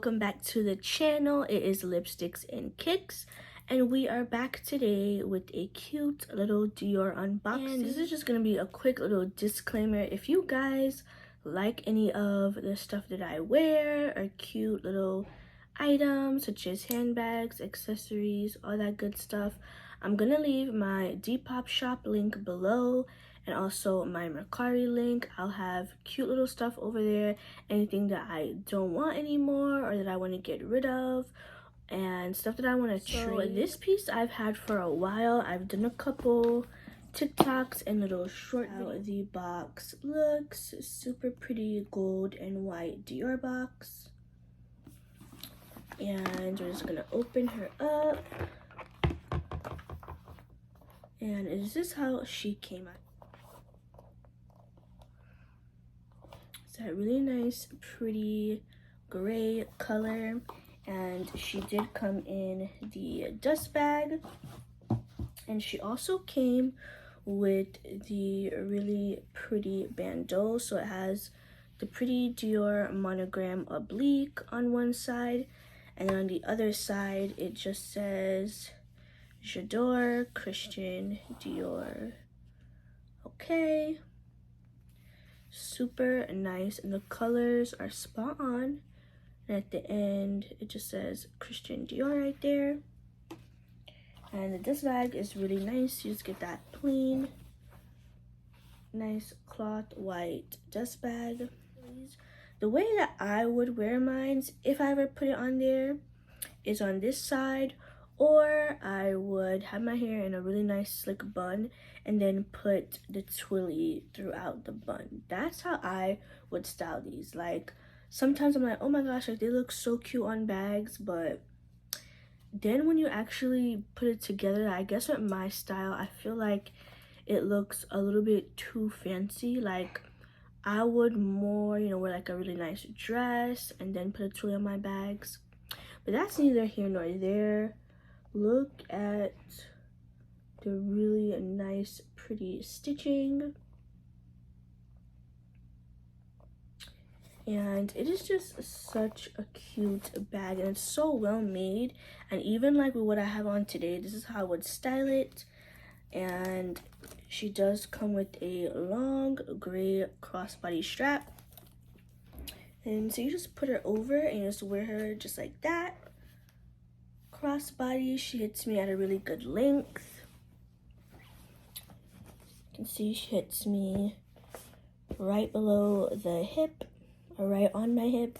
welcome back to the channel. It is Lipsticks and Kicks, and we are back today with a cute little Dior unboxing. And this is just gonna be a quick little disclaimer. If you guys like any of the stuff that I wear or cute little items such as handbags, accessories, all that good stuff, I'm gonna leave my Depop shop link below and also my Mercari link. I'll have cute little stuff over there, anything that I don't want anymore or that I want to get rid of, and stuff that I want to trade. So this piece I've had for a while. I've done a couple TikToks and little short videos. The box looks super pretty, gold and white Dior box. And we're just gonna open her up. And is this how she came out? That really nice pretty gray color, and she did come in the dust bag, and she also came with the really pretty bandeau. So it has the pretty Dior monogram oblique on one side, and then on the other side it just says J'adore Christian Dior. Okay, super nice, and the colors are spot on, and at the end it just says Christian Dior right there. And this bag is really nice. You just get that plain nice cloth white dust bag. The way that I would wear mine, if I ever put it on there, is on this side, or I would have my hair in a really nice slick bun and then put the twirly throughout the bun. That's how I would style these. Like, sometimes I'm like, oh my gosh, like they look so cute on bags, but then when you actually put it together, I guess with my style, I feel like it looks a little bit too fancy. Like, I would more, wear like a really nice dress and then put a twirly on my bags. But that's neither here nor there. Look at the really nice pretty stitching, and it is just such a cute bag, and it's so well made. And even like with what I have on today, this is how I would style it. And she does come with a long gray crossbody strap, and so you just put her over and you just wear her just like that. Crossbody, she hits me at a really good length. You can see she hits me right below the hip, or right on my hip.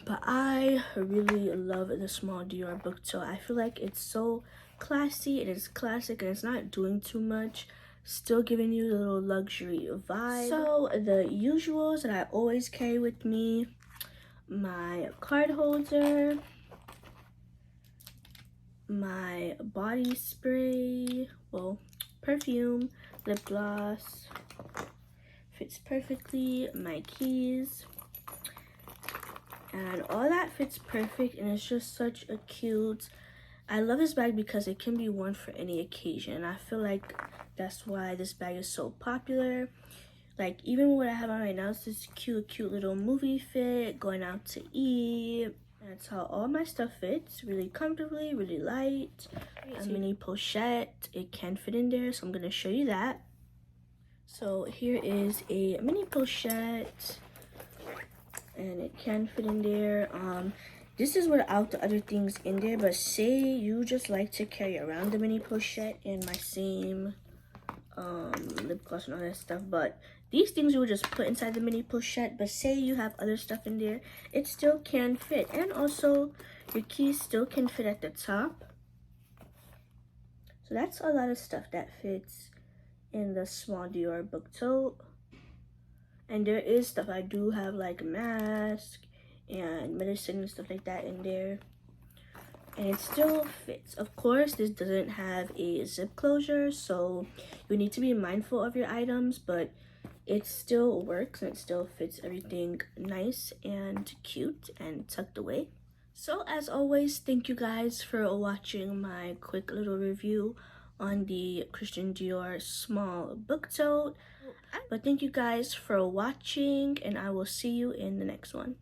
But I really love the small Dior book toe. I feel like it's so classy, it is classic, and it's not doing too much, still giving you the little luxury vibe. So the usuals that I always carry with me: my card holder, my body spray, well, perfume, lip gloss, fits perfectly, my keys, and all that fits perfect. And it's just such a cute, I love this bag because it can be worn for any occasion. I feel like that's why this bag is so popular. Like, even what I have on right now is this cute little movie fit, going out to eat. That's how all my stuff fits, really comfortably, really light. A mini pochette, it can fit in there, so I'm gonna show you that. So here is a mini pochette, and it can fit in there. This is without the other things in there, but say you just like to carry around the mini pochette in my same lip gloss and all that stuff, but these things you would just put inside the mini pochette. But say you have other stuff in there, it still can fit. And also your keys still can fit at the top. So that's a lot of stuff that fits in the small Dior book tote. And there is stuff I do have, like mask and medicine and stuff like that in there, and it still fits. Of course, this doesn't have a zip closure, so you need to be mindful of your items, but it still works and it still fits everything nice and cute and tucked away. So as always, thank you guys for watching my quick little review on the Christian Dior small book tote. But thank you guys for watching, and I will see you in the next one.